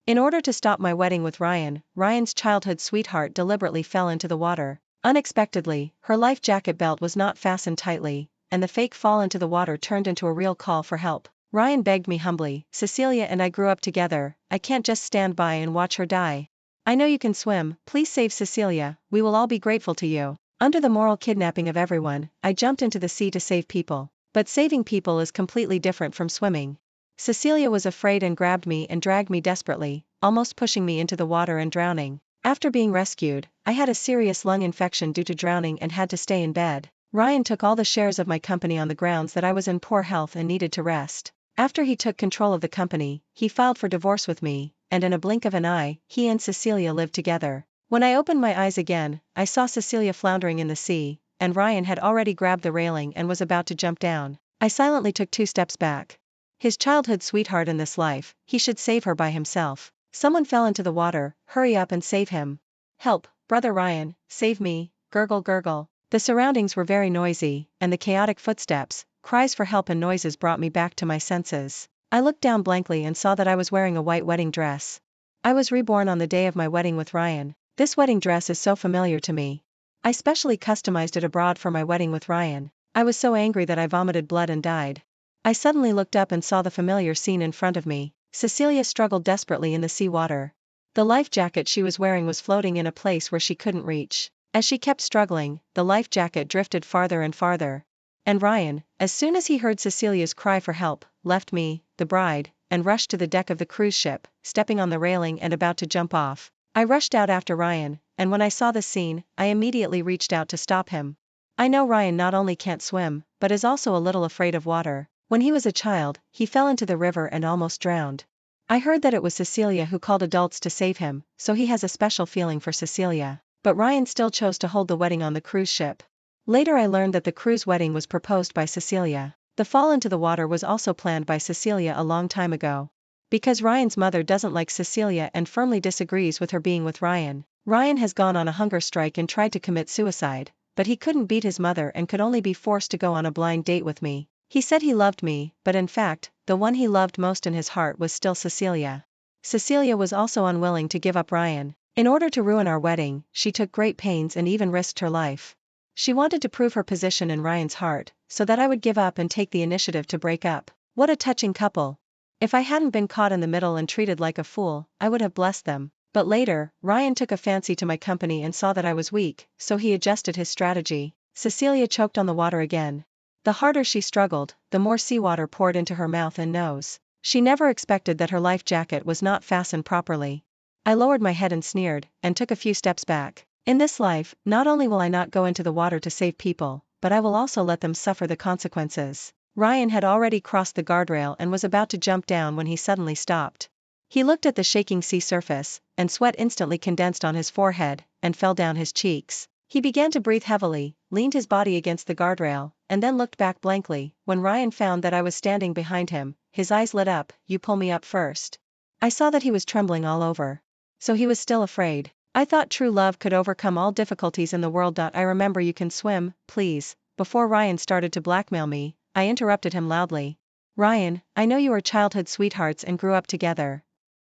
In order to stop my wedding with Ryan, Ryan's childhood sweetheart deliberately fell into the water. Unexpectedly, her life jacket belt was not fastened tightly, and the fake fall into the water turned into a real call for help. Ryan begged me humbly, "Cecilia and I grew up together, I can't just stand by and watch her die. I know you can swim, please save Cecilia, we will all be grateful to you." Under the moral kidnapping of everyone, I jumped into the sea to save people. But saving people is completely different from swimming. Cecilia was afraid and grabbed me and dragged me desperately, almost pushing me into the water and drowning. After being rescued, I had a serious lung infection due to drowning and had to stay in bed. Ryan took all the shares of my company on the grounds that I was in poor health and needed to rest. After he took control of the company, he filed for divorce with me, and in a blink of an eye, he and Cecilia lived together. When I opened my eyes again, I saw Cecilia floundering in the sea, and Ryan had already grabbed the railing and was about to jump down. I silently took 2 steps back. His childhood sweetheart in this life, he should save her by himself. Someone fell into the water, hurry up and save him. Help, brother Ryan, save me, gurgle gurgle. The surroundings were very noisy, and the chaotic footsteps, cries for help and noises brought me back to my senses. I looked down blankly and saw that I was wearing a white wedding dress. I was reborn on the day of my wedding with Ryan. This wedding dress is so familiar to me. I specially customized it abroad for my wedding with Ryan. I was so angry that I vomited blood and died. I suddenly looked up and saw the familiar scene in front of me. Cecilia struggled desperately in the sea water. The life jacket she was wearing was floating in a place where she couldn't reach. As she kept struggling, the life jacket drifted farther and farther. And Ryan, as soon as he heard Cecilia's cry for help, left me, the bride, and rushed to the deck of the cruise ship, stepping on the railing and about to jump off. I rushed out after Ryan, and when I saw the scene, I immediately reached out to stop him. I know Ryan not only can't swim, but is also a little afraid of water. When he was a child, he fell into the river and almost drowned. I heard that it was Cecilia who called adults to save him, so he has a special feeling for Cecilia. But Ryan still chose to hold the wedding on the cruise ship. Later I learned that the cruise wedding was proposed by Cecilia. The fall into the water was also planned by Cecilia a long time ago. Because Ryan's mother doesn't like Cecilia and firmly disagrees with her being with Ryan, Ryan has gone on a hunger strike and tried to commit suicide, but he couldn't beat his mother and could only be forced to go on a blind date with me. He said he loved me, but in fact, the one he loved most in his heart was still Cecilia. Cecilia was also unwilling to give up Ryan. In order to ruin our wedding, she took great pains and even risked her life. She wanted to prove her position in Ryan's heart, so that I would give up and take the initiative to break up. What a touching couple. If I hadn't been caught in the middle and treated like a fool, I would have blessed them. But later, Ryan took a fancy to my company and saw that I was weak, so he adjusted his strategy. Cecilia choked on the water again. The harder she struggled, the more seawater poured into her mouth and nose. She never expected that her life jacket was not fastened properly. I lowered my head and sneered, and took a few steps back. In this life, not only will I not go into the water to save people, but I will also let them suffer the consequences. Ryan had already crossed the guardrail and was about to jump down when he suddenly stopped. He looked at the shaking sea surface, and sweat instantly condensed on his forehead, and fell down his cheeks. He began to breathe heavily, leaned his body against the guardrail, and then looked back blankly. When Ryan found that I was standing behind him, his eyes lit up. "You pull me up first." I saw that he was trembling all over. So he was still afraid. I thought true love could overcome all difficulties in the world. I remember you can swim, please. Before Ryan started to blackmail me, I interrupted him loudly. "Ryan, I know you are childhood sweethearts and grew up together.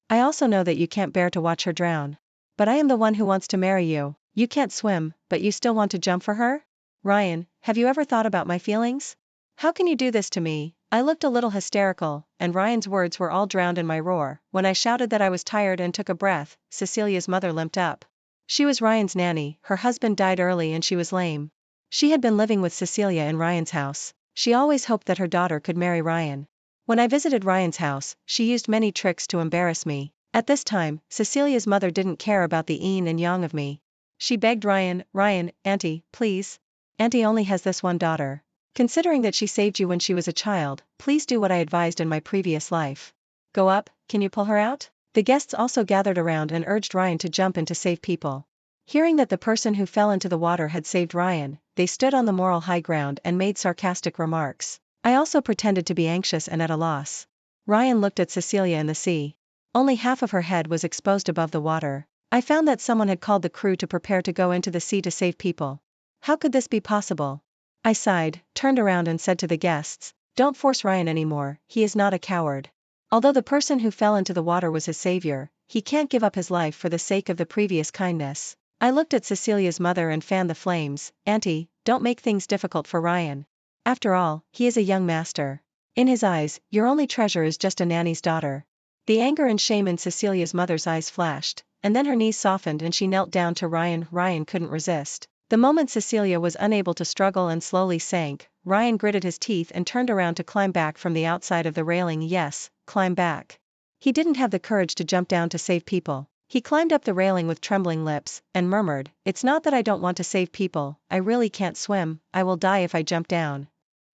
I also know that you can't bear to watch her drown. But I am the one who wants to marry you. You can't swim, but you still want to jump for her? Ryan, have you ever thought about my feelings? How can you do this to me?" I looked a little hysterical, and Ryan's words were all drowned in my roar. When I shouted that I was tired and took a breath, Cecilia's mother limped up. She was Ryan's nanny. Her husband died early and she was lame. She had been living with Cecilia in Ryan's house. She always hoped that her daughter could marry Ryan. When I visited Ryan's house, she used many tricks to embarrass me. At this time, Cecilia's mother didn't care about the yin and yang of me. She begged Ryan, "Auntie, please. Auntie only has this one daughter. Considering that she saved you when she was a child, please do what I advised in my previous life. Go up, can you pull her out?" The guests also gathered around and urged Ryan to jump in to save people. Hearing that the person who fell into the water had saved Ryan, they stood on the moral high ground and made sarcastic remarks. I also pretended to be anxious and at a loss. Ryan looked at Cecilia in the sea. Only half of her head was exposed above the water. I found that someone had called the crew to prepare to go into the sea to save people. How could this be possible? I sighed, turned around and said to the guests, "Don't force Ryan anymore, he is not a coward. Although the person who fell into the water was his savior, he can't give up his life for the sake of the previous kindness. I looked at Cecilia's mother and fanned the flames. Auntie, don't make things difficult for Ryan. After all, he is a young master. In his eyes, your only treasure is just a nanny's daughter. The anger and shame in Cecilia's mother's eyes flashed, and then her knees softened and she knelt down to Ryan. Ryan couldn't resist. The moment Cecilia was unable to struggle and slowly sank, Ryan gritted his teeth and turned around to climb back from the outside of the railing. Yes, climb back. He didn't have the courage to jump down to save people. He climbed up the railing with trembling lips, and murmured, "It's not that I don't want to save people, I really can't swim, I will die if I jump down."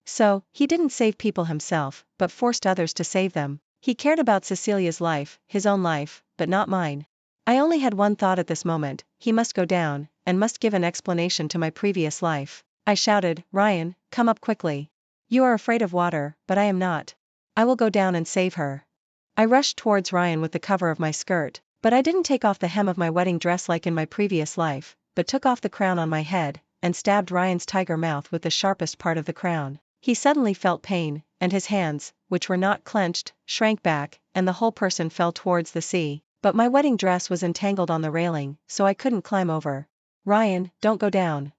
So, he didn't save people himself, but forced others to save them. He cared about Cecilia's life, his own life, but not mine. I only had one thought at this moment: he must go down, and must give an explanation to my previous life. I shouted, "Ryan, come up quickly. You are afraid of water, but I am not. I will go down and save her." I rushed towards Ryan with the cover of my skirt, but I didn't take off the hem of my wedding dress like in my previous life, but took off the crown on my head, and stabbed Ryan's tiger mouth with the sharpest part of the crown. He suddenly felt pain, and his hands, which were not clenched, shrank back, and the whole person fell towards the sea. But my wedding dress was entangled on the railing, so I couldn't climb over. "Ryan, don't go down."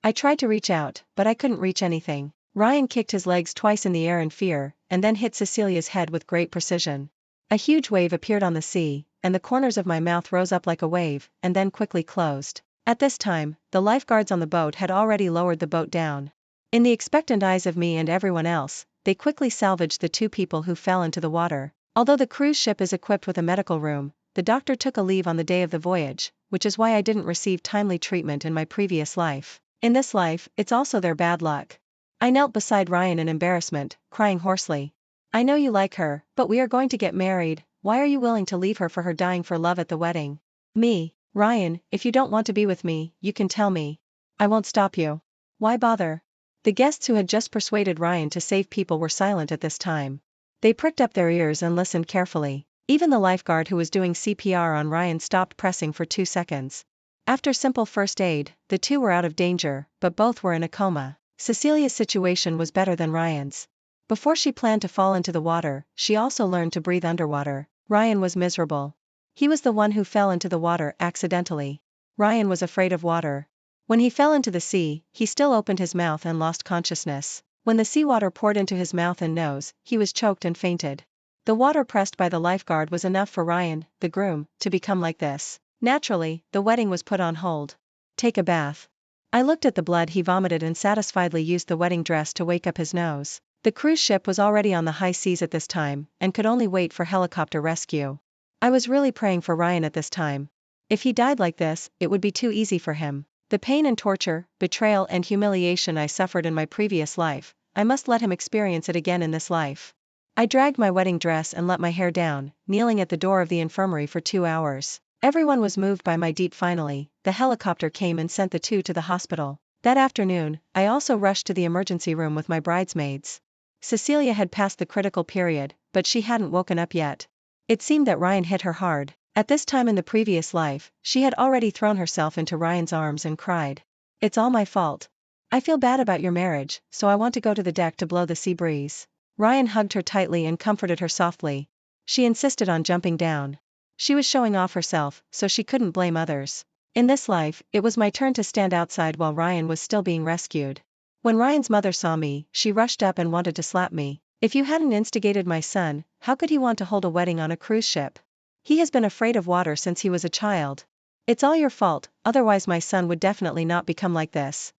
I tried to reach out, but I couldn't reach anything. Ryan kicked his legs twice in the air in fear, and then hit Cecilia's head with great precision. A huge wave appeared on the sea, and the corners of my mouth rose up like a wave, and then quickly closed. At this time, the lifeguards on the boat had already lowered the boat down. In the expectant eyes of me and everyone else, they quickly salvaged the 2 people who fell into the water. Although the cruise ship is equipped with a medical room, the doctor took a leave on the day of the voyage, which is why I didn't receive timely treatment in my previous life. In this life, it's also their bad luck. I knelt beside Ryan in embarrassment, crying hoarsely. "I know you like her, but we are going to get married. Why are you willing to leave her for her dying for love at the wedding?" "Me, Ryan, if you don't want to be with me, you can tell me. I won't stop you. Why bother?" The guests who had just persuaded Ryan to save people were silent at this time. They pricked up their ears and listened carefully. Even the lifeguard who was doing CPR on Ryan stopped pressing for 2 seconds. After simple first aid, the 2 were out of danger, but both were in a coma. Cecilia's situation was better than Ryan's. Before she planned to fall into the water, she also learned to breathe underwater. Ryan was miserable. He was the one who fell into the water accidentally. Ryan was afraid of water. When he fell into the sea, he still opened his mouth and lost consciousness. When the seawater poured into his mouth and nose, he was choked and fainted. The water pressed by the lifeguard was enough for Ryan, the groom, to become like this. Naturally, the wedding was put on hold. "Take a bath." I looked at the blood he vomited and satisfiedly used the wedding dress to wake up his nose. The cruise ship was already on the high seas at this time, and could only wait for helicopter rescue. I was really praying for Ryan at this time. If he died like this, it would be too easy for him. The pain and torture, betrayal and humiliation I suffered in my previous life, I must let him experience it again in this life. I dragged my wedding dress and let my hair down, kneeling at the door of the infirmary for 2 hours. Everyone was moved by my deed. Finally, the helicopter came and sent the 2 to the hospital. That afternoon, I also rushed to the emergency room with my bridesmaids. Cecilia had passed the critical period, but she hadn't woken up yet. It seemed that Ryan hit her hard. At this time in the previous life, she had already thrown herself into Ryan's arms and cried, "It's all my fault. I feel bad about your marriage, so I want to go to the deck to blow the sea breeze." Ryan hugged her tightly and comforted her softly. She insisted on jumping down. She was showing off herself, so she couldn't blame others. In this life, it was my turn to stand outside while Ryan was still being rescued. When Ryan's mother saw me, she rushed up and wanted to slap me. "If you hadn't instigated my son, how could he want to hold a wedding on a cruise ship? He has been afraid of water since he was a child. It's all your fault, otherwise my son would definitely not become like this."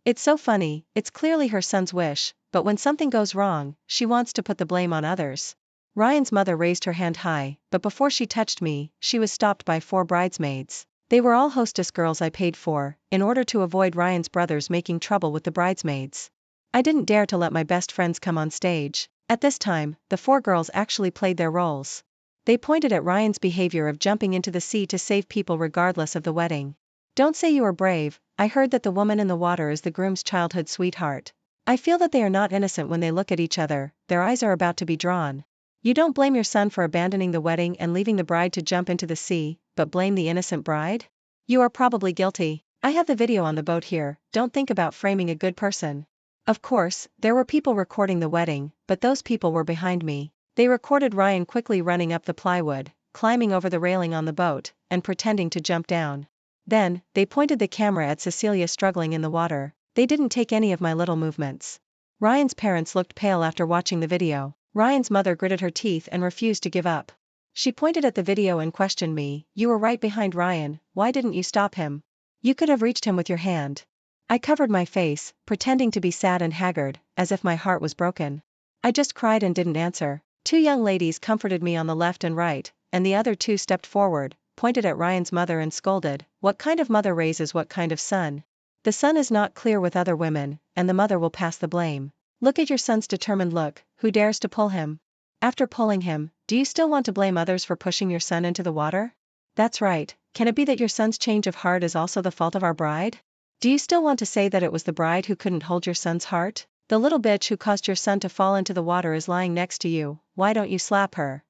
It's so funny, it's clearly her son's wish, but when something goes wrong, she wants to put the blame on others. Ryan's mother raised her hand high, but before she touched me, she was stopped by 4 bridesmaids. They were all hostess girls I paid for, in order to avoid Ryan's brothers making trouble with the bridesmaids. I didn't dare to let my best friends come on stage. At this time, the 4 girls actually played their roles. They pointed at Ryan's behavior of jumping into the sea to save people regardless of the wedding. "Don't say you are brave, I heard that the woman in the water is the groom's childhood sweetheart. I feel that they are not innocent when they look at each other, their eyes are about to be drawn. You don't blame your son for abandoning the wedding and leaving the bride to jump into the sea, but blame the innocent bride? You are probably guilty. I have the video on the boat here, don't think about framing a good person." Of course, there were people recording the wedding, but those people were behind me. They recorded Ryan quickly running up the plywood, climbing over the railing on the boat, and pretending to jump down. Then, they pointed the camera at Cecilia struggling in the water. They didn't take any of my little movements. Ryan's parents looked pale after watching the video. Ryan's mother gritted her teeth and refused to give up. She pointed at the video and questioned me, "You were right behind Ryan, why didn't you stop him? You could have reached him with your hand." I covered my face, pretending to be sad and haggard, as if my heart was broken. I just cried and didn't answer. Two young ladies comforted me on the left and right, and the other two stepped forward, pointed at Ryan's mother and scolded, "What kind of mother raises what kind of son? The son is not clear with other women, and the mother will pass the blame. Look at your son's determined look, who dares to pull him? After pulling him, do you still want to blame others for pushing your son into the water? That's right, can it be that your son's change of heart is also the fault of our bride? Do you still want to say that it was the bride who couldn't hold your son's heart? The little bitch who caused your son to fall into the water is lying next to you, why don't you slap her?"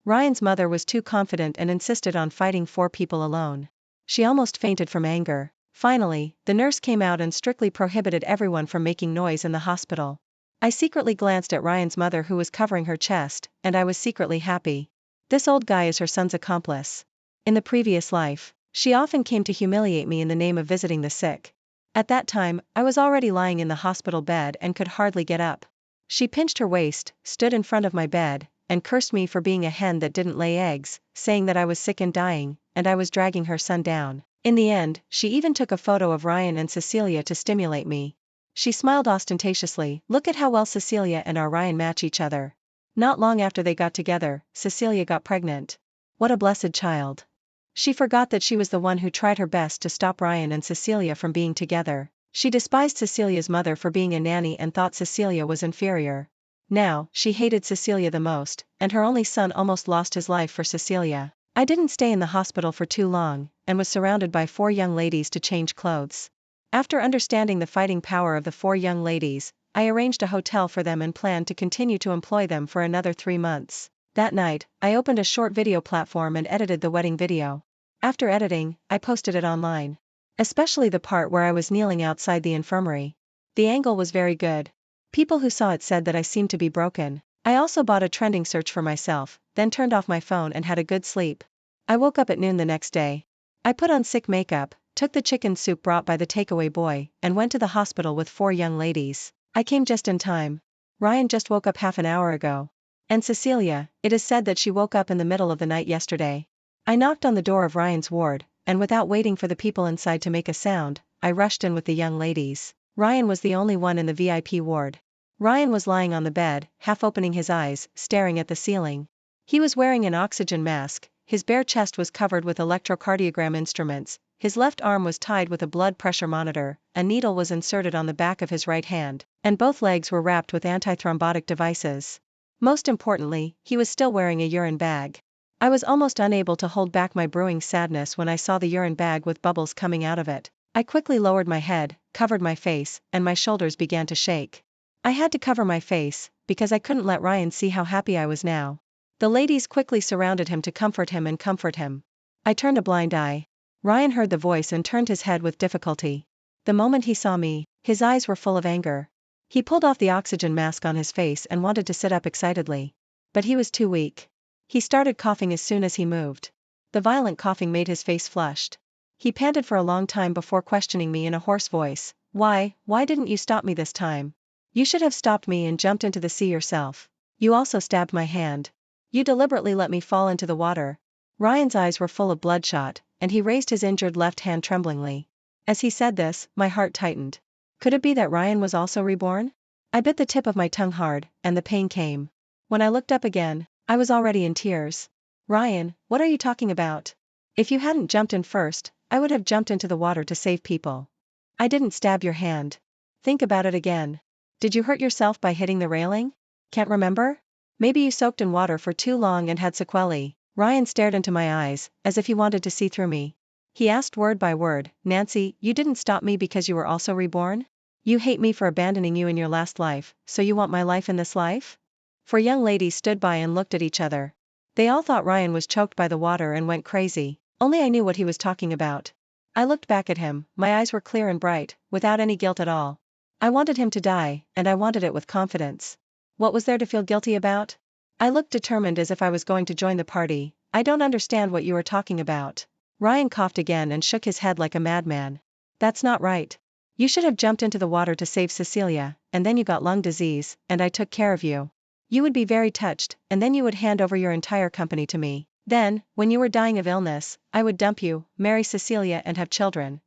Ryan's mother was too confident and insisted on fighting 4 people alone. She almost fainted from anger. Finally, the nurse came out and strictly prohibited everyone from making noise in the hospital. I secretly glanced at Ryan's mother who was covering her chest, and I was secretly happy. This old guy is her son's accomplice. In the previous life, she often came to humiliate me in the name of visiting the sick. At that time, I was already lying in the hospital bed and could hardly get up. She pinched her waist, stood in front of my bed, and cursed me for being a hen that didn't lay eggs, saying that I was sick and dying, and I was dragging her son down. In the end, she even took a photo of Ryan and Cecilia to stimulate me. She smiled ostentatiously, "Look at how well Cecilia and our Ryan match each other." Not long after they got together, Cecilia got pregnant. What a blessed child. She forgot that she was the one who tried her best to stop Ryan and Cecilia from being together. She despised Cecilia's mother for being a nanny and thought Cecilia was inferior. Now, she hated Cecilia the most, and her only son almost lost his life for Cecilia. I didn't stay in the hospital for too long, and was surrounded by 4 young ladies to change clothes. After understanding the fighting power of the 4 young ladies, I arranged a hotel for them and planned to continue to employ them for another 3 months. That night, I opened a short video platform and edited the wedding video. After editing, I posted it online. Especially the part where I was kneeling outside the infirmary. The angle was very good. People who saw it said that I seemed to be broken. I also bought a trending search for myself, then turned off my phone and had a good sleep. I woke up at noon the next day. I put on sick makeup, took the chicken soup brought by the takeaway boy, and went to the hospital with 4 young ladies. I came just in time. Ryan just woke up half an hour ago. And Cecilia, it is said that she woke up in the middle of the night yesterday. I knocked on the door of Ryan's ward, and without waiting for the people inside to make a sound, I rushed in with the young ladies. Ryan was the only one in the VIP ward. Ryan was lying on the bed, half opening his eyes, staring at the ceiling. He was wearing an oxygen mask, his bare chest was covered with electrocardiogram instruments, his left arm was tied with a blood pressure monitor, a needle was inserted on the back of his right hand, and both legs were wrapped with antithrombotic devices. Most importantly, he was still wearing a urine bag. I was almost unable to hold back my brewing sadness when I saw the urine bag with bubbles coming out of it. I quickly lowered my head, covered my face, and my shoulders began to shake. I had to cover my face, because I couldn't let Ryan see how happy I was now. The ladies quickly surrounded him to comfort him. I turned a blind eye. Ryan heard the voice and turned his head with difficulty. The moment he saw me, his eyes were full of anger. He pulled off the oxygen mask on his face and wanted to sit up excitedly. But he was too weak. He started coughing as soon as he moved. The violent coughing made his face flushed. He panted for a long time before questioning me in a hoarse voice. Why didn't you stop me this time? You should have stopped me and jumped into the sea yourself. You also stabbed my hand. You deliberately let me fall into the water." Ryan's eyes were full of bloodshot, and he raised his injured left hand tremblingly. As he said this, my heart tightened. Could it be that Ryan was also reborn? I bit the tip of my tongue hard, and the pain came. When I looked up again, I was already in tears. "Ryan, what are you talking about? If you hadn't jumped in first, I would have jumped into the water to save people. I didn't stab your hand. Think about it again. Did you hurt yourself by hitting the railing? Can't remember? Maybe you soaked in water for too long and had sequelae." Ryan stared into my eyes, as if he wanted to see through me. He asked word by word, "Nancy, you didn't stop me because you were also reborn? You hate me for abandoning you in your last life, so you want my life in this life?" 4 young ladies stood by and looked at each other. They all thought Ryan was choked by the water and went crazy, only I knew what he was talking about. I looked back at him, my eyes were clear and bright, without any guilt at all. I wanted him to die, and I wanted it with confidence. What was there to feel guilty about? I looked determined as if I was going to join the party, I don't understand what you are talking about. Ryan coughed again and shook his head like a madman. That's not right. You should have jumped into the water to save Cecilia, and then you got lung disease, and I took care of you. You would be very touched, and then you would hand over your entire company to me. Then, when you were dying of illness, I would dump you, marry Cecilia and have children.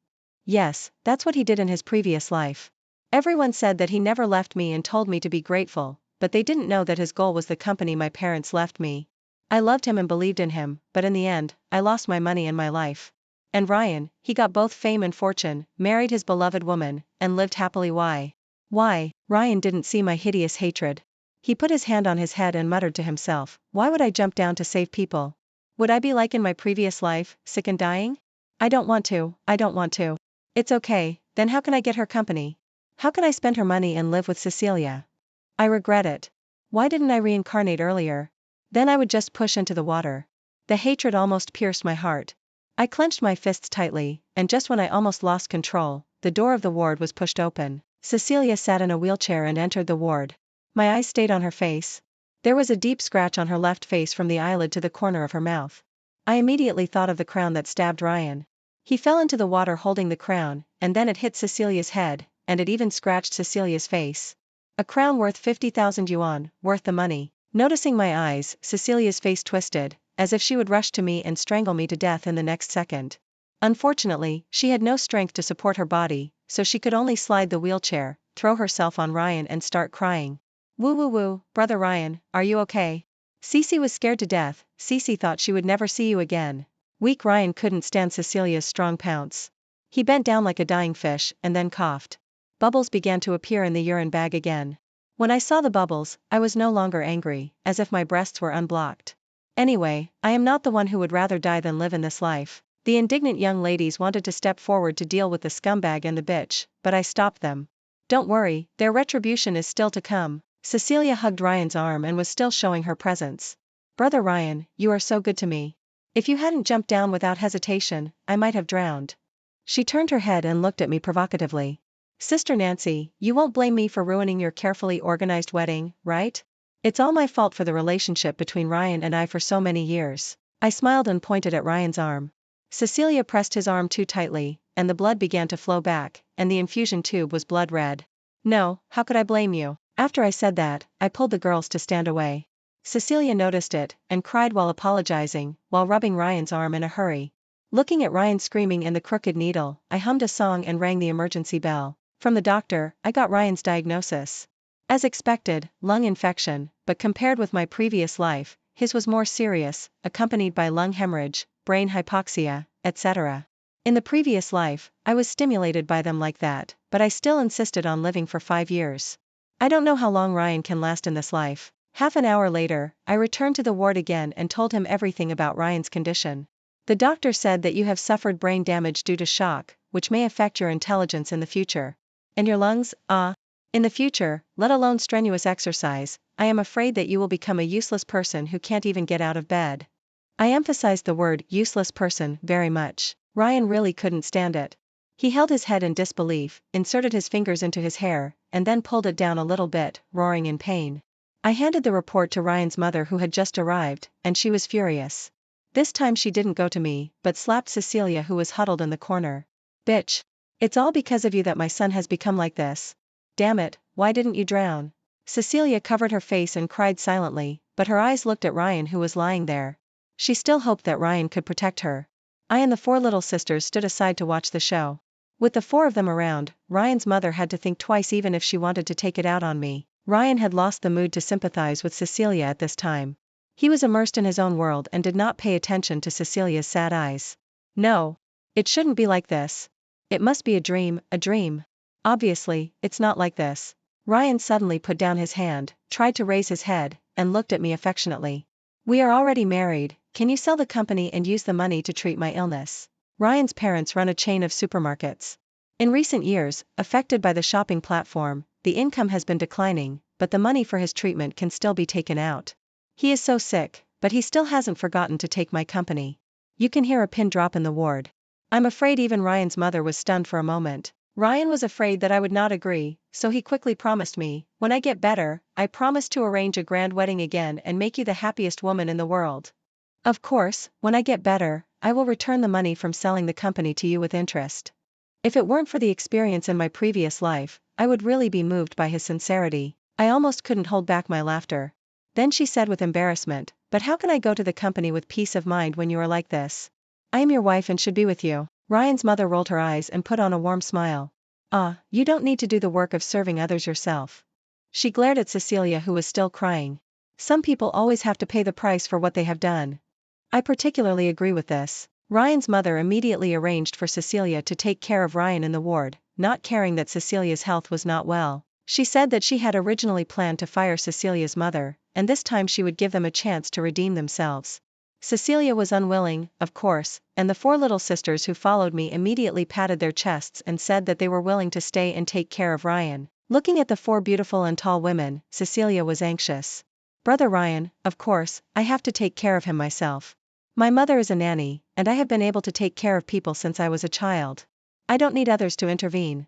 Yes, that's what he did in his previous life. Everyone said that he never left me and told me to be grateful, but they didn't know that his goal was the company my parents left me. I loved him and believed in him, but in the end, I lost my money and my life. And Ryan, he got both fame and fortune, married his beloved woman, and lived happily. Why? Why? Ryan didn't see my hideous hatred. He put his hand on his head and muttered to himself, why would I jump down to save people? Would I be like in my previous life, sick and dying? I don't want to. It's okay, then how can I get her company? How can I spend her money and live with Cecilia? I regret it. Why didn't I reincarnate earlier? Then I would just push into the water. The hatred almost pierced my heart. I clenched my fists tightly, and just when I almost lost control, the door of the ward was pushed open. Cecilia sat in a wheelchair and entered the ward. My eyes stayed on her face. There was a deep scratch on her left face from the eyelid to the corner of her mouth. I immediately thought of the crown that stabbed Ryan. He fell into the water holding the crown, and then it hit Cecilia's head, and it even scratched Cecilia's face. A crown worth 50,000 yuan, worth the money. Noticing my eyes, Cecilia's face twisted, as if she would rush to me and strangle me to death in the next second. Unfortunately, she had no strength to support her body, so she could only slide the wheelchair, throw herself on Ryan and start crying. Woo woo woo, brother Ryan, are you okay? Cece was scared to death. Cece thought she would never see you again. Weak Ryan couldn't stand Cecilia's strong pounce. He bent down like a dying fish, and then coughed. Bubbles began to appear in the urine bag again. When I saw the bubbles, I was no longer angry, as if my breasts were unblocked. Anyway, I am not the one who would rather die than live in this life. The indignant young ladies wanted to step forward to deal with the scumbag and the bitch, but I stopped them. Don't worry, their retribution is still to come. Cecilia hugged Ryan's arm and was still showing her presence. Brother Ryan, you are so good to me. If you hadn't jumped down without hesitation, I might have drowned. She turned her head and looked at me provocatively. Sister Nancy, you won't blame me for ruining your carefully organized wedding, right? It's all my fault for the relationship between Ryan and I for so many years. I smiled and pointed at Ryan's arm. Cecilia pressed his arm too tightly, and the blood began to flow back, and the infusion tube was blood red. No, how could I blame you? After I said that, I pulled the girls to stand away. Cecilia noticed it, and cried while apologizing, while rubbing Ryan's arm in a hurry. Looking at Ryan screaming in the crooked needle, I hummed a song and rang the emergency bell. From the doctor, I got Ryan's diagnosis. As expected, lung infection, but compared with my previous life, his was more serious, accompanied by lung hemorrhage, brain hypoxia, etc. In the previous life, I was stimulated by them like that, but I still insisted on living for 5 years. I don't know how long Ryan can last in this life. Half an hour later, I returned to the ward again and told him everything about Ryan's condition. The doctor said that you have suffered brain damage due to shock, which may affect your intelligence in the future. And your lungs, in the future, let alone strenuous exercise, I am afraid that you will become a useless person who can't even get out of bed. I emphasized the word useless person very much. Ryan really couldn't stand it. He held his head in disbelief, inserted his fingers into his hair, and then pulled it down a little bit, roaring in pain. I handed the report to Ryan's mother who had just arrived, and she was furious. This time she didn't go to me, but slapped Cecilia who was huddled in the corner. Bitch! It's all because of you that my son has become like this. Damn it, why didn't you drown? Cecilia covered her face and cried silently, but her eyes looked at Ryan who was lying there. She still hoped that Ryan could protect her. I and the 4 little sisters stood aside to watch the show. With the 4 of them around, Ryan's mother had to think twice even if she wanted to take it out on me. Ryan had lost the mood to sympathize with Cecilia at this time. He was immersed in his own world and did not pay attention to Cecilia's sad eyes. No. It shouldn't be like this. It must be a dream. Obviously, it's not like this. Ryan suddenly put down his hand, tried to raise his head, and looked at me affectionately. We are already married, can you sell the company and use the money to treat my illness? Ryan's parents run a chain of supermarkets. In recent years, affected by the shopping platform, the income has been declining, but the money for his treatment can still be taken out. He is so sick, but he still hasn't forgotten to take my company. You can hear a pin drop in the ward. I'm afraid even Ryan's mother was stunned for a moment. Ryan was afraid that I would not agree, so he quickly promised me, when I get better, I promise to arrange a grand wedding again and make you the happiest woman in the world. Of course, when I get better, I will return the money from selling the company to you with interest. If it weren't for the experience in my previous life, I would really be moved by his sincerity. I almost couldn't hold back my laughter. Then she said with embarrassment, but how can I go to the company with peace of mind when you are like this? I am your wife and should be with you. Ryan's mother rolled her eyes and put on a warm smile. Ah, you don't need to do the work of serving others yourself. She glared at Cecilia, who was still crying. Some people always have to pay the price for what they have done. I particularly agree with this. Ryan's mother immediately arranged for Cecilia to take care of Ryan in the ward, not caring that Cecilia's health was not well. She said that she had originally planned to fire Cecilia's mother, and this time she would give them a chance to redeem themselves. Cecilia was unwilling, of course, and the 4 little sisters who followed me immediately patted their chests and said that they were willing to stay and take care of Ryan. Looking at the 4 beautiful and tall women, Cecilia was anxious. Brother Ryan, of course, I have to take care of him myself. My mother is a nanny, and I have been able to take care of people since I was a child. I don't need others to intervene.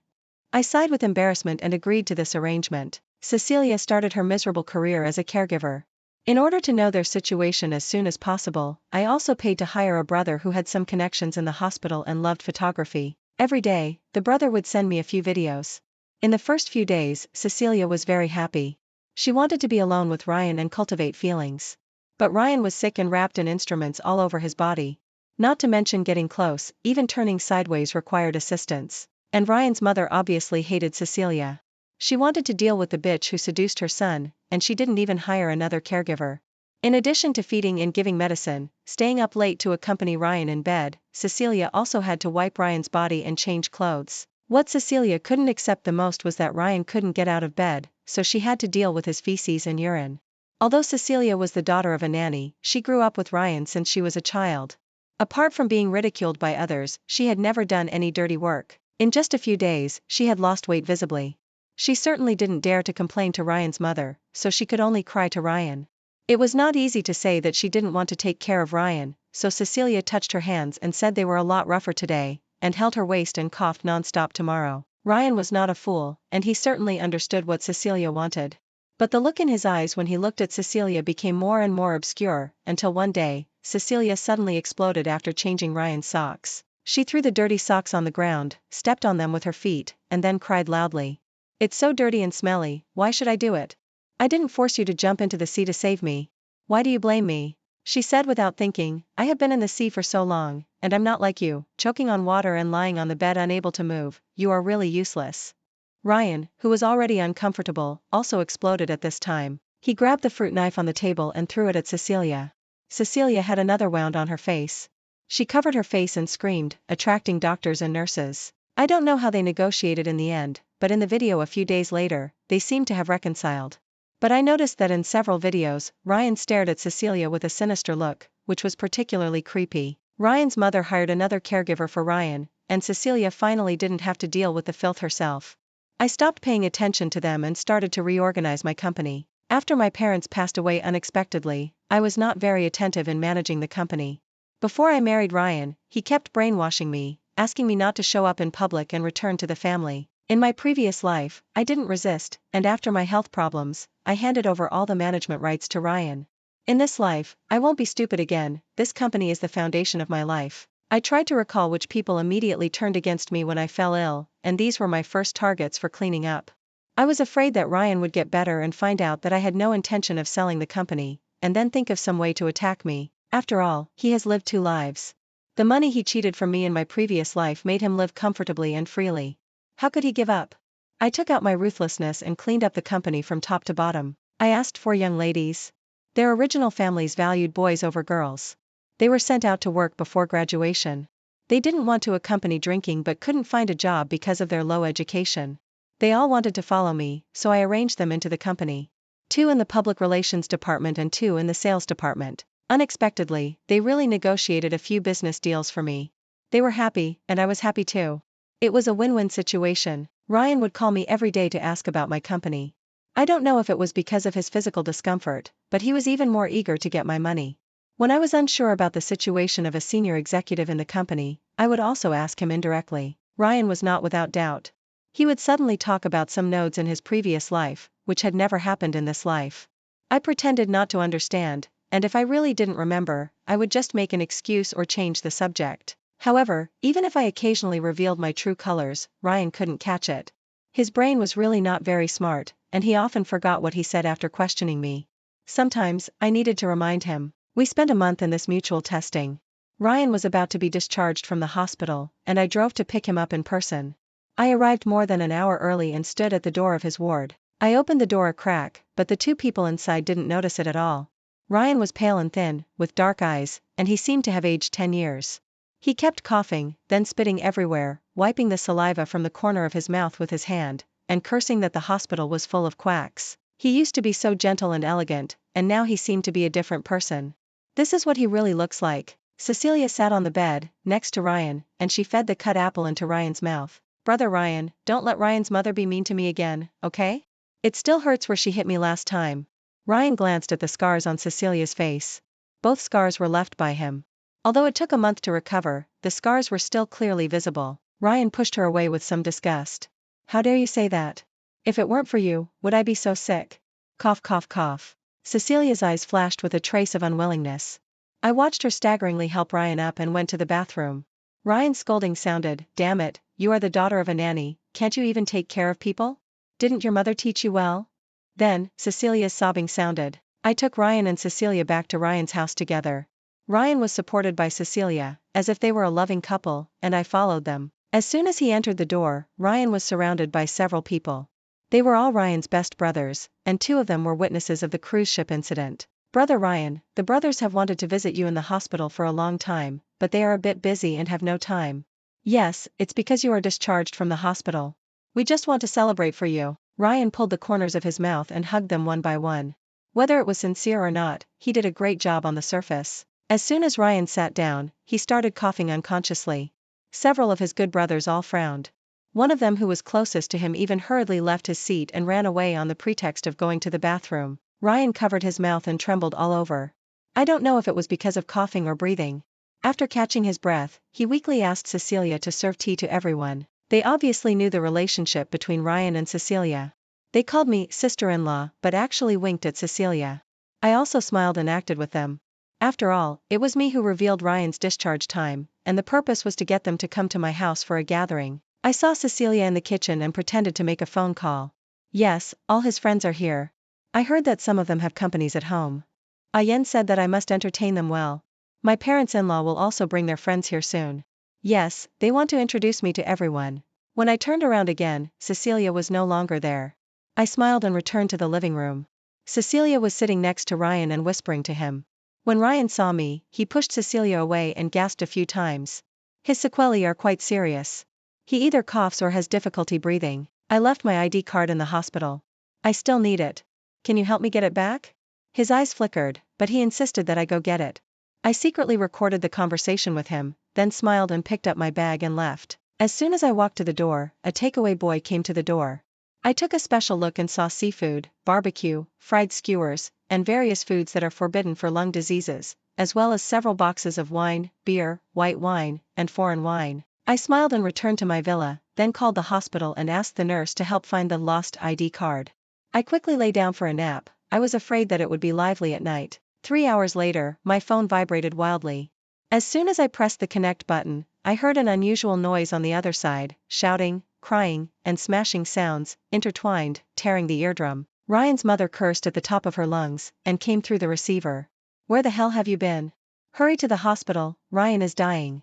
I sighed with embarrassment and agreed to this arrangement. Cecilia started her miserable career as a caregiver. In order to know their situation as soon as possible, I also paid to hire a brother who had some connections in the hospital and loved photography. Every day, the brother would send me a few videos. In the first few days, Cecilia was very happy. She wanted to be alone with Ryan and cultivate feelings. But Ryan was sick and wrapped in instruments all over his body. Not to mention getting close, even turning sideways required assistance. And Ryan's mother obviously hated Cecilia. She wanted to deal with the bitch who seduced her son, and she didn't even hire another caregiver. In addition to feeding and giving medicine, staying up late to accompany Ryan in bed, Cecilia also had to wipe Ryan's body and change clothes. What Cecilia couldn't accept the most was that Ryan couldn't get out of bed, so she had to deal with his feces and urine. Although Cecilia was the daughter of a nanny, she grew up with Ryan since she was a child. Apart from being ridiculed by others, she had never done any dirty work. In just a few days, she had lost weight visibly. She certainly didn't dare to complain to Ryan's mother, so she could only cry to Ryan. It was not easy to say that she didn't want to take care of Ryan, so Cecilia touched her hands and said they were a lot rougher today, and held her waist and coughed non-stop tomorrow. Ryan was not a fool, and he certainly understood what Cecilia wanted. But the look in his eyes when he looked at Cecilia became more and more obscure, until one day, Cecilia suddenly exploded after changing Ryan's socks. She threw the dirty socks on the ground, stepped on them with her feet, and then cried loudly. It's so dirty and smelly, why should I do it? I didn't force you to jump into the sea to save me. Why do you blame me? She said without thinking, I have been in the sea for so long, and I'm not like you, choking on water and lying on the bed unable to move. You are really useless. Ryan, who was already uncomfortable, also exploded at this time. He grabbed the fruit knife on the table and threw it at Cecilia. Cecilia had another wound on her face. She covered her face and screamed, attracting doctors and nurses. I don't know how they negotiated in the end, but in the video a few days later, they seemed to have reconciled. But I noticed that in several videos, Ryan stared at Cecilia with a sinister look, which was particularly creepy. Ryan's mother hired another caregiver for Ryan, and Cecilia finally didn't have to deal with the filth herself. I stopped paying attention to them and started to reorganize my company. After my parents passed away unexpectedly, I was not very attentive in managing the company. Before I married Ryan, he kept brainwashing me, asking me not to show up in public and return to the family. In my previous life, I didn't resist, and after my health problems, I handed over all the management rights to Ryan. In this life, I won't be stupid again. This company is the foundation of my life. I tried to recall which people immediately turned against me when I fell ill, and these were my first targets for cleaning up. I was afraid that Ryan would get better and find out that I had no intention of selling the company, and then think of some way to attack me. After all, he has lived 2 lives. The money he cheated from me in my previous life made him live comfortably and freely. How could he give up? I took out my ruthlessness and cleaned up the company from top to bottom. I asked 4 young ladies. Their original families valued boys over girls. They were sent out to work before graduation. They didn't want to accompany drinking but couldn't find a job because of their low education. They all wanted to follow me, so I arranged them into the company. 2 in the public relations department and 2 in the sales department. Unexpectedly, they really negotiated a few business deals for me. They were happy, and I was happy too. It was a win-win situation. Ryan would call me every day to ask about my company. I don't know if it was because of his physical discomfort, but he was even more eager to get my money. When I was unsure about the situation of a senior executive in the company, I would also ask him indirectly. Ryan was not without doubt. He would suddenly talk about some nodes in his previous life, which had never happened in this life. I pretended not to understand, and if I really didn't remember, I would just make an excuse or change the subject. However, even if I occasionally revealed my true colors, Ryan couldn't catch it. His brain was really not very smart, and he often forgot what he said after questioning me. Sometimes, I needed to remind him. We spent a month in this mutual testing. Ryan was about to be discharged from the hospital, and I drove to pick him up in person. I arrived more than an hour early and stood at the door of his ward. I opened the door a crack, but the two people inside didn't notice it at all. Ryan was pale and thin, with dark eyes, and he seemed to have aged 10 years. He kept coughing, then spitting everywhere, wiping the saliva from the corner of his mouth with his hand, and cursing that the hospital was full of quacks. He used to be so gentle and elegant, and now he seemed to be a different person. This is what he really looks like. Cecilia sat on the bed, next to Ryan, and she fed the cut apple into Ryan's mouth. Brother Ryan, don't let Ryan's mother be mean to me again, okay? It still hurts where she hit me last time. Ryan glanced at the scars on Cecilia's face. Both scars were left by him. Although it took a month to recover, the scars were still clearly visible. Ryan pushed her away with some disgust. How dare you say that? If it weren't for you, would I be so sick? Cough cough cough. Cecilia's eyes flashed with a trace of unwillingness. I watched her staggeringly help Ryan up and went to the bathroom. Ryan's scolding sounded, damn it, you are the daughter of a nanny, can't you even take care of people? Didn't your mother teach you well? Then, Cecilia's sobbing sounded. I took Ryan and Cecilia back to Ryan's house together. Ryan was supported by Cecilia, as if they were a loving couple, and I followed them. As soon as he entered the door, Ryan was surrounded by several people. They were all Ryan's best brothers, and 2 of them were witnesses of the cruise ship incident. Brother Ryan, the brothers have wanted to visit you in the hospital for a long time, but they are a bit busy and have no time. Yes, it's because you are discharged from the hospital. We just want to celebrate for you. Ryan pulled the corners of his mouth and hugged them one by one. Whether it was sincere or not, he did a great job on the surface. As soon as Ryan sat down, he started coughing unconsciously. Several of his good brothers all frowned. One of them who was closest to him even hurriedly left his seat and ran away on the pretext of going to the bathroom. Ryan covered his mouth and trembled all over. I don't know if it was because of coughing or breathing. After catching his breath, he weakly asked Cecilia to serve tea to everyone. They obviously knew the relationship between Ryan and Cecilia. They called me sister-in-law, but actually winked at Cecilia. I also smiled and acted with them. After all, it was me who revealed Ryan's discharge time, and the purpose was to get them to come to my house for a gathering. I saw Cecilia in the kitchen and pretended to make a phone call. Yes, all his friends are here. I heard that some of them have companies at home. Ayen said that I must entertain them well. My parents-in-law will also bring their friends here soon. Yes, they want to introduce me to everyone. When I turned around again, Cecilia was no longer there. I smiled and returned to the living room. Cecilia was sitting next to Ryan and whispering to him. When Ryan saw me, he pushed Cecilia away and gasped a few times. His sequelae are quite serious. He either coughs or has difficulty breathing. I left my ID card in the hospital. I still need it. Can you help me get it back? His eyes flickered, but he insisted that I go get it. I secretly recorded the conversation with him, then smiled and picked up my bag and left. As soon as I walked to the door, a takeaway boy came to the door. I took a special look and saw seafood, barbecue, fried skewers, and various foods that are forbidden for lung diseases, as well as several boxes of wine, beer, white wine, and foreign wine. I smiled and returned to my villa, then called the hospital and asked the nurse to help find the lost ID card. I quickly lay down for a nap. I was afraid that it would be lively at night. 3 hours later, my phone vibrated wildly. As soon as I pressed the connect button, I heard an unusual noise on the other side, shouting, crying, and smashing sounds, intertwined, tearing the eardrum. Ryan's mother cursed at the top of her lungs, and came through the receiver. Where the hell have you been? Hurry to the hospital, Ryan is dying.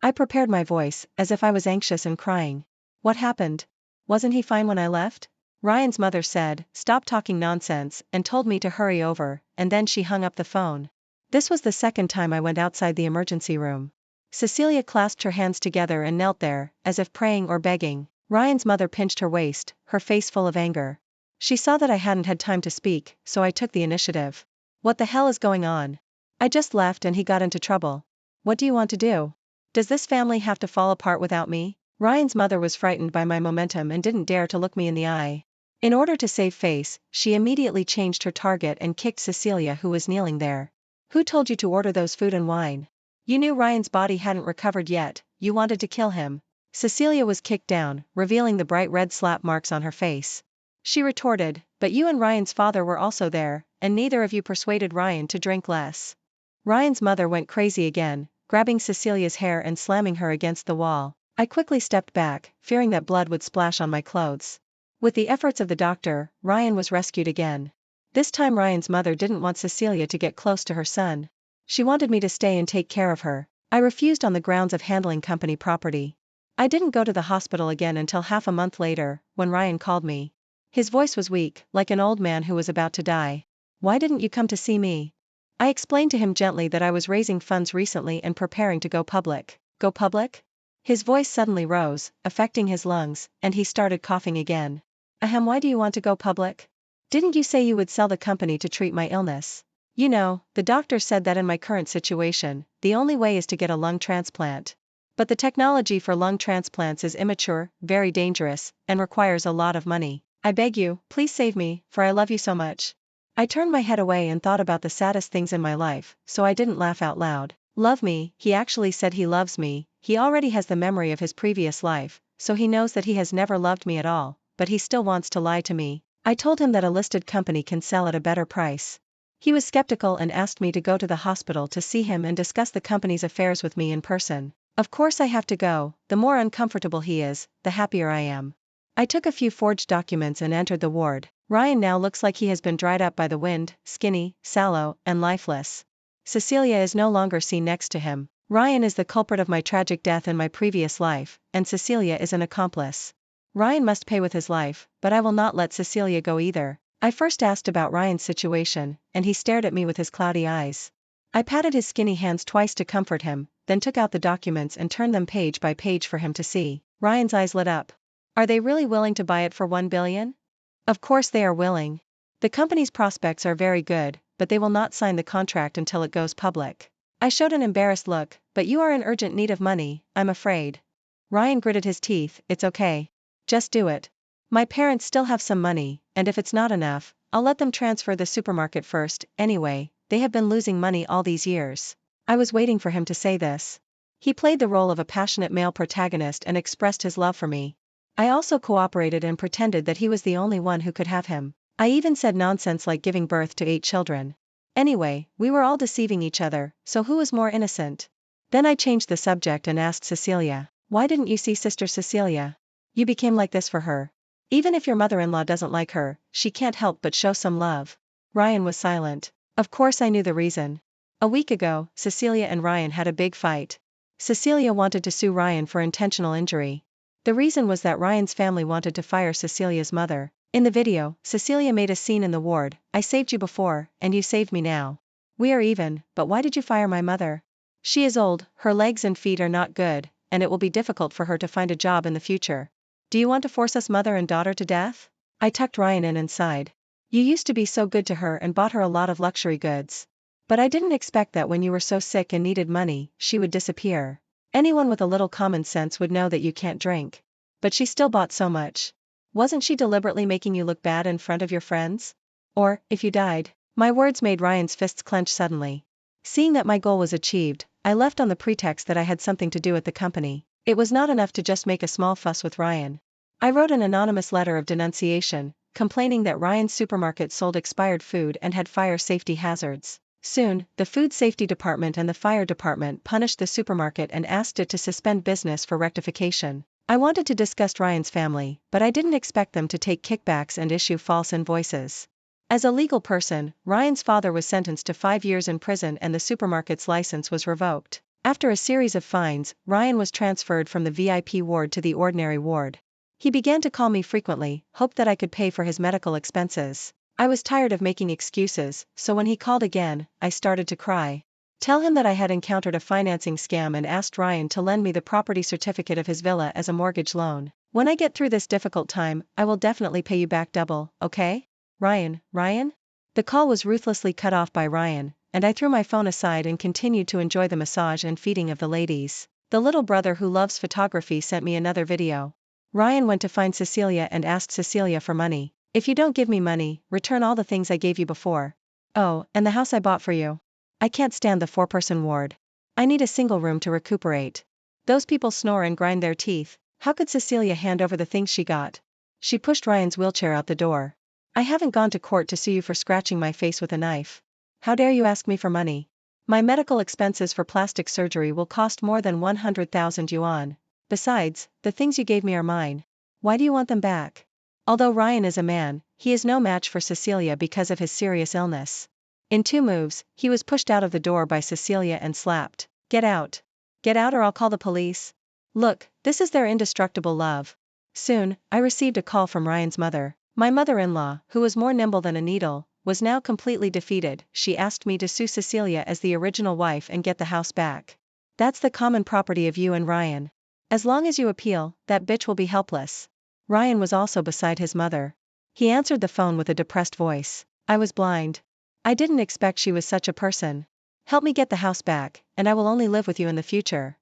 I prepared my voice, as if I was anxious and crying. What happened? Wasn't he fine when I left? Ryan's mother said, stop talking nonsense, and told me to hurry over, and then she hung up the phone. This was the second time I went outside the emergency room. Cecilia clasped her hands together and knelt there, as if praying or begging. Ryan's mother pinched her waist, her face full of anger. She saw that I hadn't had time to speak, so I took the initiative. What the hell is going on? I just left and he got into trouble. What do you want to do? Does this family have to fall apart without me? Ryan's mother was frightened by my momentum and didn't dare to look me in the eye. In order to save face, she immediately changed her target and kicked Cecilia, who was kneeling there. Who told you to order those food and wine? You knew Ryan's body hadn't recovered yet, you wanted to kill him. Cecilia was kicked down, revealing the bright red slap marks on her face. She retorted, But you and Ryan's father were also there, and neither of you persuaded Ryan to drink less. Ryan's mother went crazy again, grabbing Cecilia's hair and slamming her against the wall. I quickly stepped back, fearing that blood would splash on my clothes. With the efforts of the doctor, Ryan was rescued again. This time Ryan's mother didn't want Cecilia to get close to her son. She wanted me to stay and take care of her. I refused on the grounds of handling company property. I didn't go to the hospital again until half a month later, when Ryan called me. His voice was weak, like an old man who was about to die. "Why didn't you come to see me?" I explained to him gently that I was raising funds recently and preparing to go public. Go public? His voice suddenly rose, affecting his lungs, and he started coughing again. Ahem, why do you want to go public? Didn't you say you would sell the company to treat my illness? You know, the doctor said that in my current situation, the only way is to get a lung transplant. But the technology for lung transplants is immature, very dangerous, and requires a lot of money. I beg you, please save me, for I love you so much. I turned my head away and thought about the saddest things in my life, so I didn't laugh out loud. Love me, he actually said he loves me. He already has the memory of his previous life, so he knows that he has never loved me at all, but he still wants to lie to me. I told him that a listed company can sell at a better price. He was skeptical and asked me to go to the hospital to see him and discuss the company's affairs with me in person. Of course I have to go. The more uncomfortable he is, the happier I am. I took a few forged documents and entered the ward. Ryan now looks like he has been dried up by the wind, skinny, sallow, and lifeless. Cecilia is no longer seen next to him. Ryan is the culprit of my tragic death in my previous life, and Cecilia is an accomplice. Ryan must pay with his life, but I will not let Cecilia go either. I first asked about Ryan's situation, and he stared at me with his cloudy eyes. I patted his skinny hands twice to comfort him, then took out the documents and turned them page by page for him to see. Ryan's eyes lit up. Are they really willing to buy it for $1 billion? Of course they are willing. The company's prospects are very good, but they will not sign the contract until it goes public. I showed an embarrassed look, but you are in urgent need of money, I'm afraid. Ryan gritted his teeth, it's okay. Just do it. My parents still have some money, and if it's not enough, I'll let them transfer the supermarket first. Anyway, they have been losing money all these years. I was waiting for him to say this. He played the role of a passionate male protagonist and expressed his love for me. I also cooperated and pretended that he was the only one who could have him. I even said nonsense like giving birth to 8 children. Anyway, we were all deceiving each other, so who was more innocent? Then I changed the subject and asked Cecilia, why didn't you see Sister Cecilia? You became like this for her. Even if your mother-in-law doesn't like her, she can't help but show some love. Ryan was silent. Of course I knew the reason. A week ago, Cecilia and Ryan had a big fight. Cecilia wanted to sue Ryan for intentional injury. The reason was that Ryan's family wanted to fire Cecilia's mother. In the video, Cecilia made a scene in the ward, I saved you before, and you saved me now. We are even, but why did you fire my mother? She is old, her legs and feet are not good, and it will be difficult for her to find a job in the future. Do you want to force us mother and daughter to death? I tucked Ryan in and sighed. You used to be so good to her and bought her a lot of luxury goods. But I didn't expect that when you were so sick and needed money, she would disappear. Anyone with a little common sense would know that you can't drink. But she still bought so much. Wasn't she deliberately making you look bad in front of your friends? Or, if you died? My words made Ryan's fists clench suddenly. Seeing that my goal was achieved, I left on the pretext that I had something to do at the company. It was not enough to just make a small fuss with Ryan. I wrote an anonymous letter of denunciation, complaining that Ryan's supermarket sold expired food and had fire safety hazards. Soon, the food safety department and the fire department punished the supermarket and asked it to suspend business for rectification. I wanted to disgust Ryan's family, but I didn't expect them to take kickbacks and issue false invoices. As a legal person, Ryan's father was sentenced to 5 years in prison and the supermarket's license was revoked. After a series of fines, Ryan was transferred from the VIP ward to the ordinary ward. He began to call me frequently, hoped that I could pay for his medical expenses. I was tired of making excuses, so when he called again, I started to cry. Tell him that I had encountered a financing scam and asked Ryan to lend me the property certificate of his villa as a mortgage loan. When I get through this difficult time, I will definitely pay you back double, okay? Ryan? The call was ruthlessly cut off by Ryan, and I threw my phone aside and continued to enjoy the massage and feeding of the ladies. The little brother who loves photography sent me another video. Ryan went to find Cecilia and asked Cecilia for money. If you don't give me money, return all the things I gave you before. Oh, and the house I bought for you. I can't stand the 4-person ward. I need a single room to recuperate. Those people snore and grind their teeth. How could Cecilia hand over the things she got? She pushed Ryan's wheelchair out the door. I haven't gone to court to sue you for scratching my face with a knife. How dare you ask me for money? My medical expenses for plastic surgery will cost more than 100,000 yuan. Besides, the things you gave me are mine. Why do you want them back? Although Ryan is a man, he is no match for Cecilia because of his serious illness. In 2 moves, he was pushed out of the door by Cecilia and slapped. Get out. Get out or I'll call the police. Look, this is their indestructible love. Soon, I received a call from Ryan's mother. My mother-in-law, who was more nimble than a needle, was now completely defeated. She asked me to sue Cecilia as the original wife and get the house back. That's the common property of you and Ryan. As long as you appeal, that bitch will be helpless. Ryan was also beside his mother. He answered the phone with a depressed voice. I was blind. I didn't expect she was such a person. Help me get the house back, and I will only live with you in the future.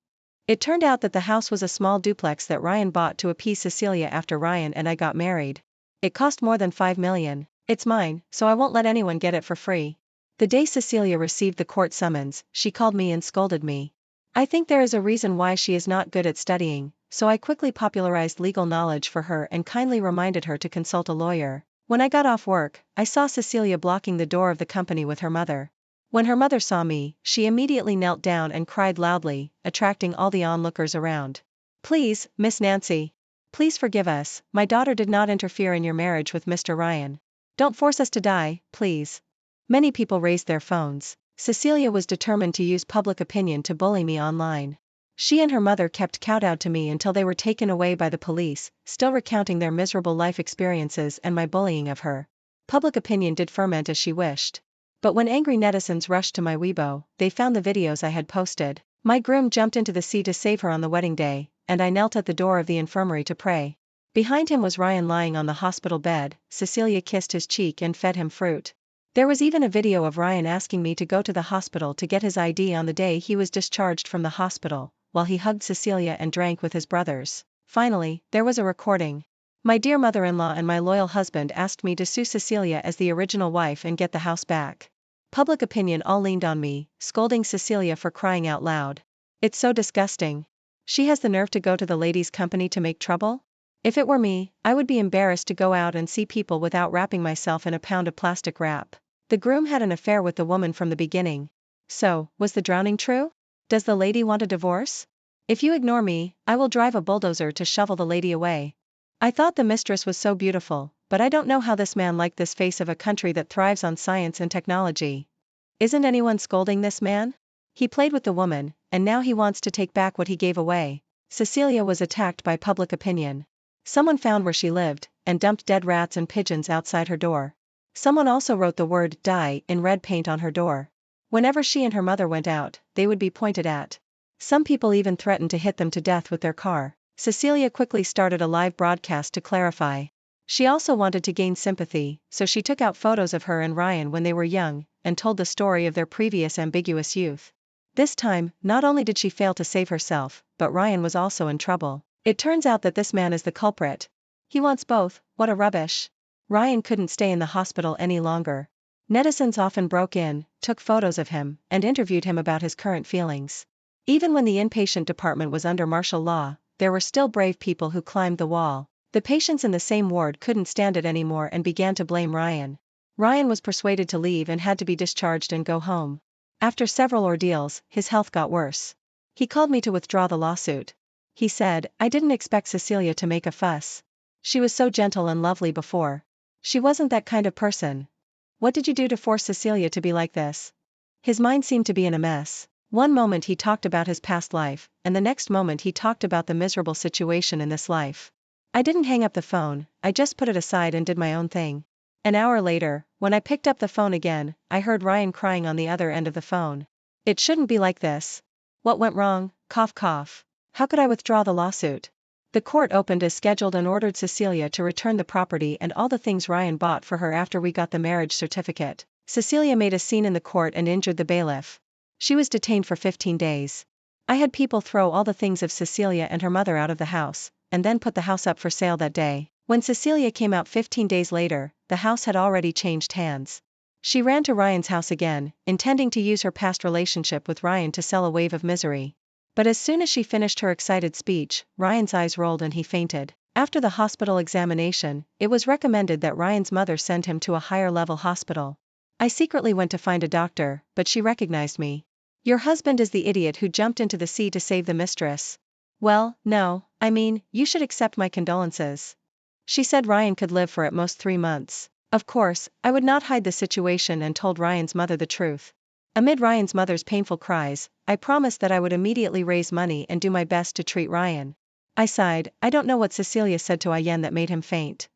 It turned out that the house was a small duplex that Ryan bought to appease Cecilia after Ryan and I got married. It cost more than 5 million. It's mine, so I won't let anyone get it for free. The day Cecilia received the court summons, she called me and scolded me. I think there is a reason why she is not good at studying, so I quickly popularized legal knowledge for her and kindly reminded her to consult a lawyer. When I got off work, I saw Cecilia blocking the door of the company with her mother. When her mother saw me, she immediately knelt down and cried loudly, attracting all the onlookers around. Please, Miss Nancy. Please forgive us, my daughter did not interfere in your marriage with Mr. Ryan. Don't force us to die, please. Many people raised their phones. Cecilia was determined to use public opinion to bully me online. She and her mother kept kowtowed to me until they were taken away by the police, still recounting their miserable life experiences and my bullying of her. Public opinion did ferment as she wished. But when angry netizens rushed to my Weibo, they found the videos I had posted. My groom jumped into the sea to save her on the wedding day, and I knelt at the door of the infirmary to pray. Behind him was Ryan lying on the hospital bed. Cecilia kissed his cheek and fed him fruit. There was even a video of Ryan asking me to go to the hospital to get his ID on the day he was discharged from the hospital, while he hugged Cecilia and drank with his brothers. Finally, there was a recording. My dear mother-in-law and my loyal husband asked me to sue Cecilia as the original wife and get the house back. Public opinion all leaned on me, scolding Cecilia for crying out loud. It's so disgusting. She has the nerve to go to the ladies' company to make trouble? If it were me, I would be embarrassed to go out and see people without wrapping myself in a pound of plastic wrap. The groom had an affair with the woman from the beginning. So, was the drowning true? Does the lady want a divorce? If you ignore me, I will drive a bulldozer to shovel the lady away. I thought the mistress was so beautiful, but I don't know how this man liked this face of a country that thrives on science and technology. Isn't anyone scolding this man? He played with the woman, and now he wants to take back what he gave away. Cecilia was attacked by public opinion. Someone found where she lived, and dumped dead rats and pigeons outside her door. Someone also wrote the word "die" in red paint on her door. Whenever she and her mother went out, they would be pointed at. Some people even threatened to hit them to death with their car. Cecilia quickly started a live broadcast to clarify. She also wanted to gain sympathy, so she took out photos of her and Ryan when they were young, and told the story of their previous ambiguous youth. This time, not only did she fail to save herself, but Ryan was also in trouble. It turns out that this man is the culprit. He wants both. What a rubbish. Ryan couldn't stay in the hospital any longer. Netizens often broke in, took photos of him, and interviewed him about his current feelings. Even when the inpatient department was under martial law, there were still brave people who climbed the wall. The patients in the same ward couldn't stand it anymore and began to blame Ryan. Ryan was persuaded to leave and had to be discharged and go home. After several ordeals, his health got worse. He called me to withdraw the lawsuit. He said, I didn't expect Cecilia to make a fuss. She was so gentle and lovely before. She wasn't that kind of person. What did you do to force Cecilia to be like this? His mind seemed to be in a mess. One moment he talked about his past life, and the next moment he talked about the miserable situation in this life. I didn't hang up the phone, I just put it aside and did my own thing. An hour later, when I picked up the phone again, I heard Ryan crying on the other end of the phone. It shouldn't be like this. What went wrong? Cough cough. How could I withdraw the lawsuit? The court opened as scheduled and ordered Cecilia to return the property and all the things Ryan bought for her after we got the marriage certificate. Cecilia made a scene in the court and injured the bailiff. She was detained for 15 days. I had people throw all the things of Cecilia and her mother out of the house, and then put the house up for sale that day. When Cecilia came out 15 days later, the house had already changed hands. She ran to Ryan's house again, intending to use her past relationship with Ryan to sell a wave of misery. But as soon as she finished her excited speech, Ryan's eyes rolled and he fainted. After the hospital examination, it was recommended that Ryan's mother send him to a higher-level hospital. I secretly went to find a doctor, but she recognized me. "Your husband is the idiot who jumped into the sea to save the mistress." "Well, no, I mean, you should accept my condolences." She said Ryan could live for at most 3 months. Of course, I would not hide the situation and told Ryan's mother the truth. Amid Ryan's mother's painful cries, I promised that I would immediately raise money and do my best to treat Ryan. I sighed. I don't know what Cecilia said to Ayen that made him faint.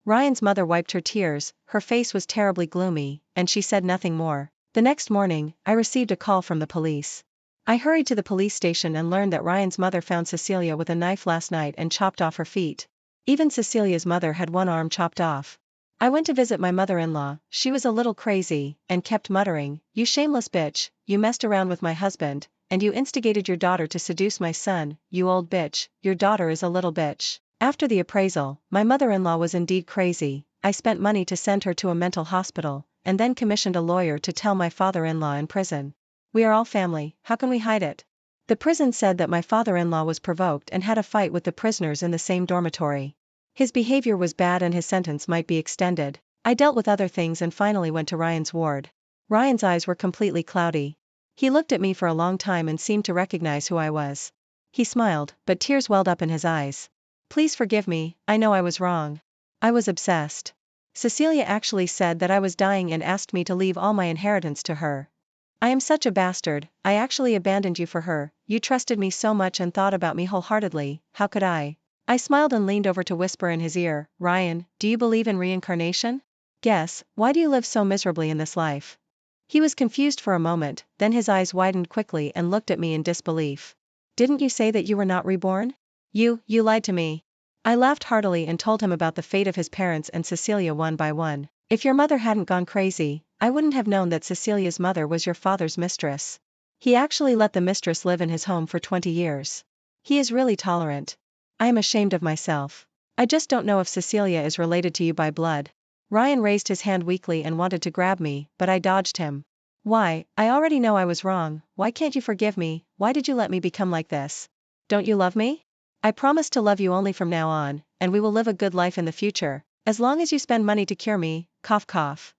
Ryan's mother wiped her tears, her face was terribly gloomy, and she said nothing more. The next morning, I received a call from the police. I hurried to the police station and learned that Ryan's mother found Cecilia with a knife last night and chopped off her feet. Even Cecilia's mother had one arm chopped off. I went to visit my mother-in-law. She was a little crazy, and kept muttering, "You shameless bitch, you messed around with my husband, and you instigated your daughter to seduce my son, you old bitch, your daughter is a little bitch." After the appraisal, my mother-in-law was indeed crazy. I spent money to send her to a mental hospital, and then commissioned a lawyer to tell my father-in-law in prison. "We are all family, how can we hide it?" The prison said that my father-in-law was provoked and had a fight with the prisoners in the same dormitory. His behavior was bad and his sentence might be extended. I dealt with other things and finally went to Ryan's ward. Ryan's eyes were completely cloudy. He looked at me for a long time and seemed to recognize who I was. He smiled, but tears welled up in his eyes. "Please forgive me, I know I was wrong. I was obsessed. Cecilia actually said that I was dying and asked me to leave all my inheritance to her. I am such a bastard, I actually abandoned you for her, you trusted me so much and thought about me wholeheartedly, how could I?" I smiled and leaned over to whisper in his ear, "Ryan, do you believe in reincarnation? Yes, why do you live so miserably in this life?" He was confused for a moment, then his eyes widened quickly and looked at me in disbelief. "Didn't you say that you were not reborn? You lied to me." I laughed heartily and told him about the fate of his parents and Cecilia one by one. "If your mother hadn't gone crazy, I wouldn't have known that Cecilia's mother was your father's mistress. He actually let the mistress live in his home for 20 years. He is really tolerant. I am ashamed of myself. I just don't know if Cecilia is related to you by blood." Ryan raised his hand weakly and wanted to grab me, but I dodged him. "Why, I already know I was wrong, why can't you forgive me, why did you let me become like this? Don't you love me? I promise to love you only from now on, and we will live a good life in the future, as long as you spend money to cure me, cough cough."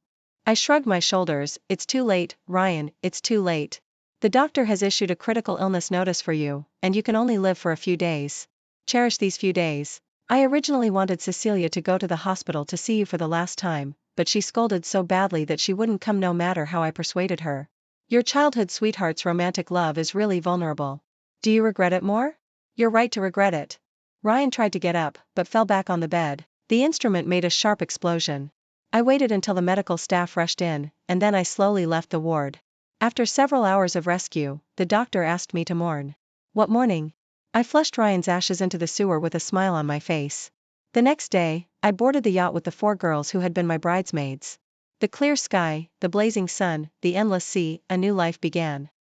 I shrugged my shoulders. "It's too late, Ryan, it's too late. The doctor has issued a critical illness notice for you, and you can only live for a few days. Cherish these few days. I originally wanted Cecilia to go to the hospital to see you for the last time, but she scolded so badly that she wouldn't come no matter how I persuaded her. Your childhood sweetheart's romantic love is really vulnerable. Do you regret it more? You're right to regret it." Ryan tried to get up, but fell back on the bed. The instrument made a sharp explosion. I waited until the medical staff rushed in, and then I slowly left the ward. After several hours of rescue, the doctor asked me to mourn. What mourning? I flushed Ryan's ashes into the sewer with a smile on my face. The next day, I boarded the yacht with the 4 girls who had been my bridesmaids. The clear sky, the blazing sun, the endless sea, a new life began.